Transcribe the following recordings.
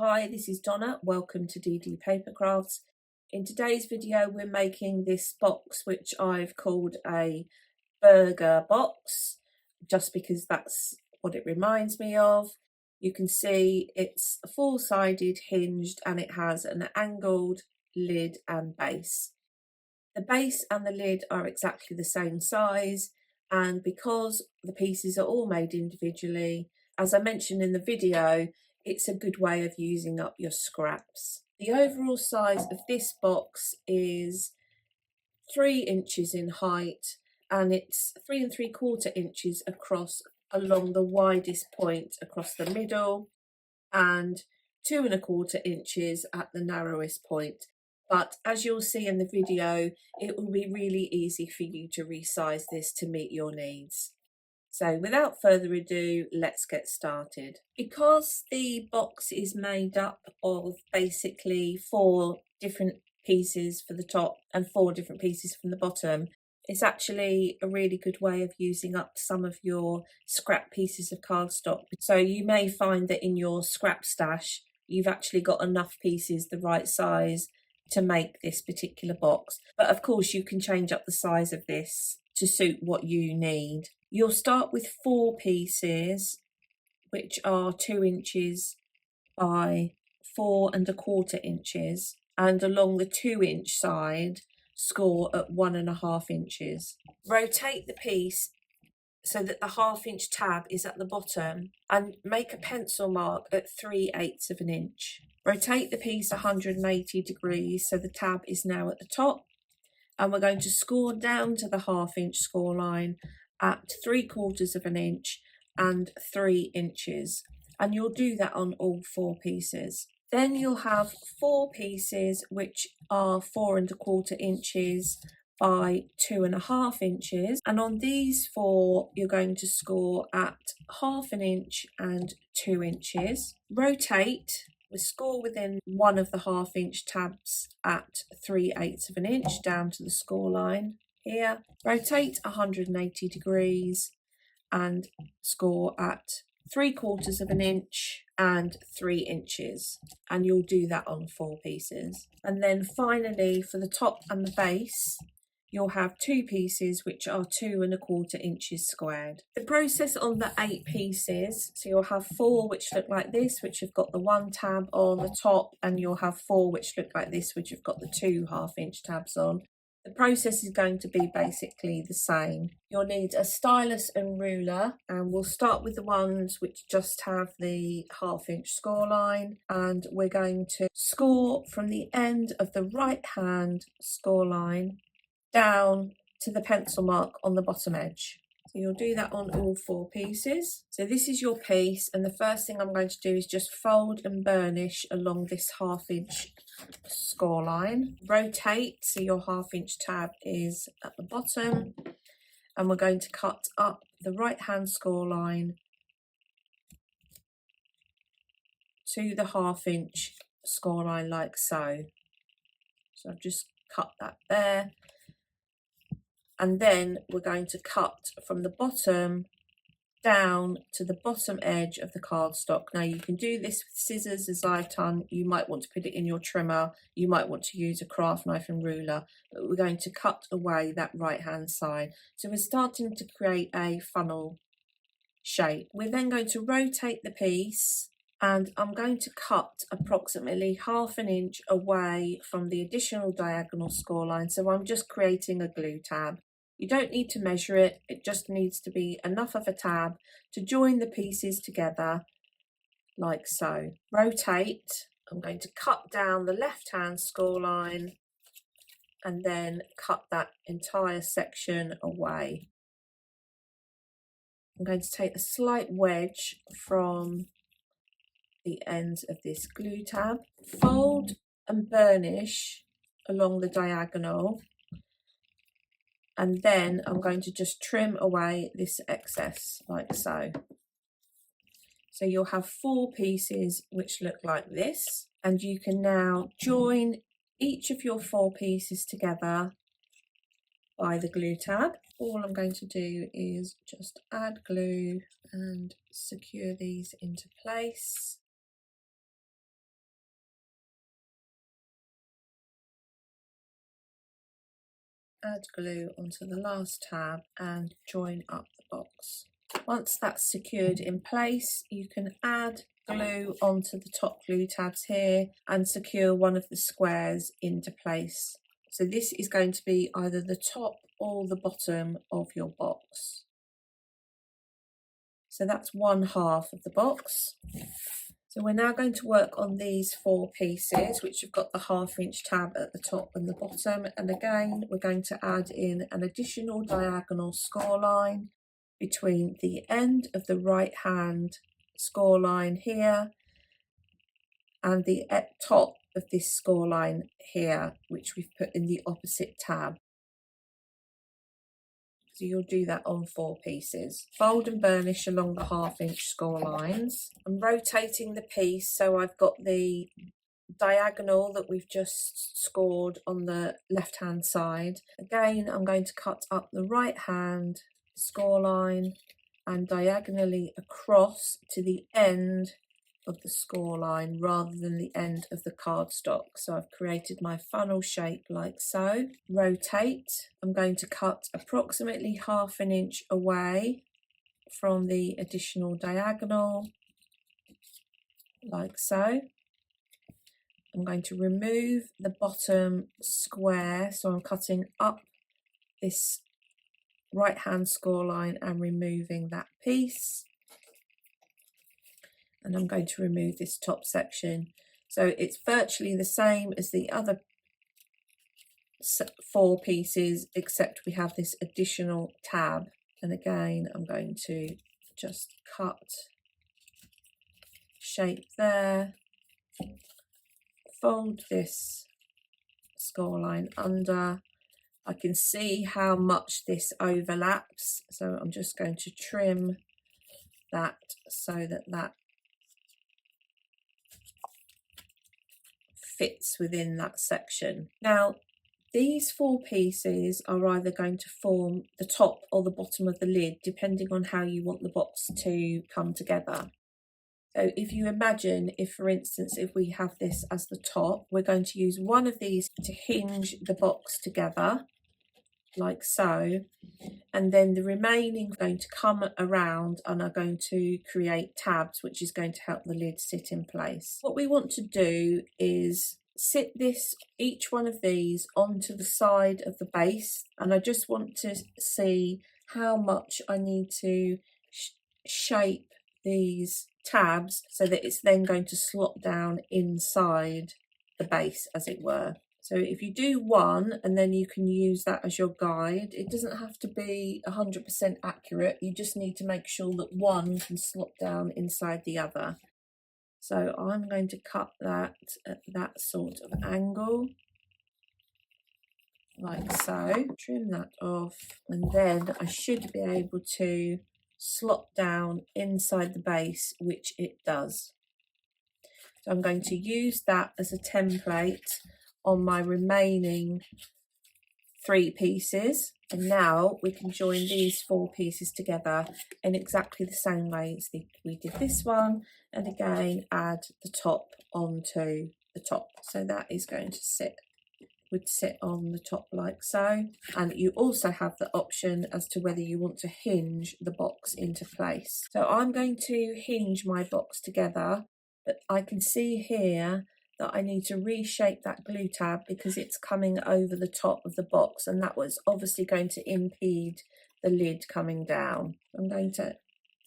Hi, this is Donna. Welcome to DD Paper Crafts. In today's video, we're making this box, which I've called a burger box, just because that's what it reminds me of. You can see it's four-sided, hinged, and it has an angled lid and base. The base and the lid are exactly the same size, and because the pieces are all made individually, as I mentioned in the video, it's a good way of using up your scraps. The overall size of this box is 3 inches in height, and it's 3 3/4 inches across along the widest point across the middle, and 2 1/4 inches at the narrowest point. But as you'll see in the video, it will be really easy for you to resize this to meet your needs. So without further ado, let's get started. Because the box is made up of basically 4 different pieces for the top and 4 different pieces from the bottom, it's actually a really good way of using up some of your scrap pieces of cardstock. So you may find that in your scrap stash, you've actually got enough pieces the right size to make this particular box. But of course you can change up the size of this to suit what you need. You'll start with 4 pieces, which are 2 inches by 4 1/4 inches, and along the 2-inch side, score at 1 1/2 inches. Rotate the piece so that the 1/2 inch tab is at the bottom, and make a pencil mark at 3/8 of an inch. Rotate the piece 180 degrees so the tab is now at the top, and we're going to score down to the 1/2 inch score line at 3/4 of an inch and 3 inches, and you'll do that on all 4 pieces. Then you'll have 4 pieces which are 4 1/4 inches by 2 1/2 inches, and on these 4 you're going to score at 1/2 inch and 2 inches. Rotate. We score within one of the 1/2 inch tabs at 3/8 of an inch down to the score line here. Rotate 180 degrees and score at 3/4 of an inch and 3 inches, and you'll do that on 4 pieces. And then finally, for the top and the base, you'll have 2 pieces which are 2 1/4 inches squared. The process on the 8 pieces, so you'll have 4 which look like this, which have got the 1 tab on the top, and you'll have 4 which look like this, which have got the 2 1/2 inch tabs on. The process is going to be basically the same. You'll need a stylus and ruler, and we'll start with the ones which just have the 1/2 inch score line, and we're going to score from the end of the right hand score line down to the pencil mark on the bottom edge. So you'll do that on all 4 pieces. So this is your piece, and the first thing I'm going to do is just fold and burnish along this 1/2 inch score line. Rotate so your 1/2 inch tab is at the bottom, and we're going to cut up the right hand score line to the 1/2 inch score line like so. So I've just cut that there. And then we're going to cut from the bottom down to the bottom edge of the cardstock. Now you can do this with scissors as I've done. You might want to put it in your trimmer. You might want to use a craft knife and ruler, but we're going to cut away that right hand side. So we're starting to create a funnel shape. We're then going to rotate the piece, and I'm going to cut approximately 1/2 inch away from the additional diagonal score line. So I'm just creating a glue tab. You don't need to measure it, it just needs to be enough of a tab to join the pieces together like so. Rotate. I'm going to cut down the left hand score line and then cut that entire section away. I'm going to take a slight wedge from the ends of this glue tab, fold and burnish along the diagonal, and then I'm going to just trim away this excess like so. So you'll have 4 pieces which look like this, and you can now join each of your 4 pieces together by the glue tab. All I'm going to do is just add glue and secure these into place. add glue onto the last tab and join up the box. Once that's secured in place, you can add glue onto the top glue tabs here and secure one of the squares into place. So this is going to be either the top or the bottom of your box. So that's one half of the box. So we're now going to work on these 4 pieces, which have got the 1/2 inch tab at the top and the bottom. And again, we're going to add in an additional diagonal score line between the end of the right hand score line here and the top of this score line here, which we've put in the opposite tab. So you'll do that on 4 pieces. Fold and burnish along the 1/2 inch score lines. I'm rotating the piece so I've got the diagonal that we've just scored on the left hand side. Again, I'm going to cut up the right hand score line and diagonally across to the end of the score line rather than the end of the cardstock. So I've created my funnel shape like so. Rotate. I'm going to cut approximately 1/2 inch away from the additional diagonal like so. I'm going to remove the bottom square, so I'm cutting up this right hand score line and removing that piece. And I'm going to remove this top section. So it's virtually the same as the other 4 pieces, except we have this additional tab. And again, I'm going to just cut shape there, fold this score line under. I can see how much this overlaps, so I'm just going to trim that so that that fits within that section. Now, these 4 pieces are either going to form the top or the bottom of the lid, depending on how you want the box to come together. So if you imagine, if for instance, if we have this as the top, we're going to use one of these to hinge the box together, like so, and then the remaining are going to come around and are going to create tabs, which is going to help the lid sit in place. What we want to do is sit each one of these onto the side of the base, and I just want to see how much I need to shape these tabs so that it's then going to slot down inside the base, as it were. So if you do one and then you can use that as your guide, it doesn't have to be 100% accurate. You just need to make sure that one can slot down inside the other. So I'm going to cut that at that sort of angle, like so. Trim that off, and then I should be able to slot down inside the base, which it does. So I'm going to use that as a template on my remaining 3 pieces, and now we can join these 4 pieces together in exactly the same way as we did this one, and again add the top onto the top. So that is going to would sit on the top like so. And you also have the option as to whether you want to hinge the box into place. So I'm going to hinge my box together, but I can see here that I need to reshape that glue tab because it's coming over the top of the box, and that was obviously going to impede the lid coming down. I'm going to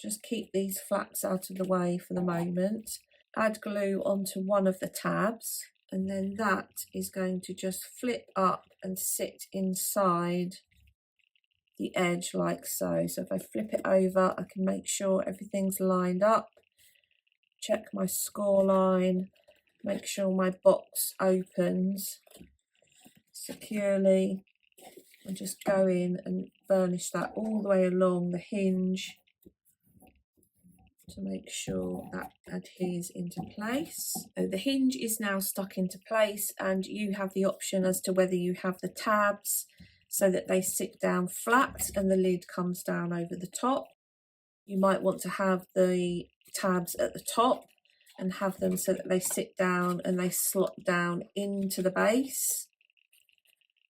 just keep these flaps out of the way for the moment, add glue onto one of the tabs, and then that is going to just flip up and sit inside the edge like so. So if I flip it over, I can make sure everything's lined up, check my score line, make sure my box opens securely, and just go in and burnish that all the way along the hinge to make sure that adheres into place. So the hinge is now stuck into place, and you have the option as to whether you have the tabs so that they sit down flat and the lid comes down over the top. You might want to have the tabs at the top and have them so that they sit down and they slot down into the base.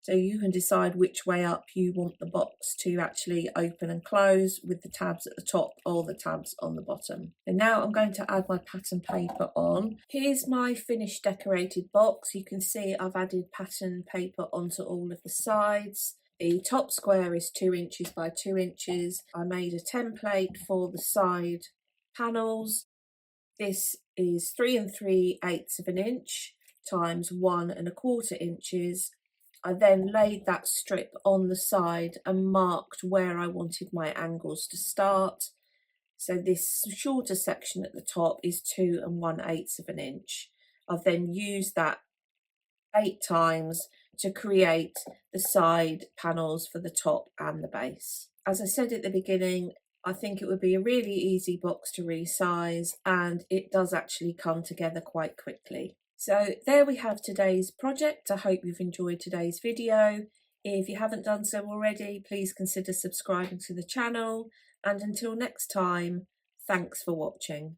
So you can decide which way up you want the box to actually open and close, with the tabs at the top or the tabs on the bottom. And now I'm going to add my pattern paper on. Here's my finished decorated box. You can see I've added pattern paper onto all of the sides. The top square is 2 inches by 2 inches. I made a template for the side panels. This is 3 3/8 of an inch times 1 1/4 inches. I then laid that strip on the side and marked where I wanted my angles to start. So this shorter section at the top is 2 1/8 of an inch. I've then used that 8 times to create the side panels for the top and the base. As I said at the beginning, I think it would be a really easy box to resize, and it does actually come together quite quickly. So there we have today's project. I hope you've enjoyed today's video. If you haven't done so already, please consider subscribing to the channel. And until next time, thanks for watching.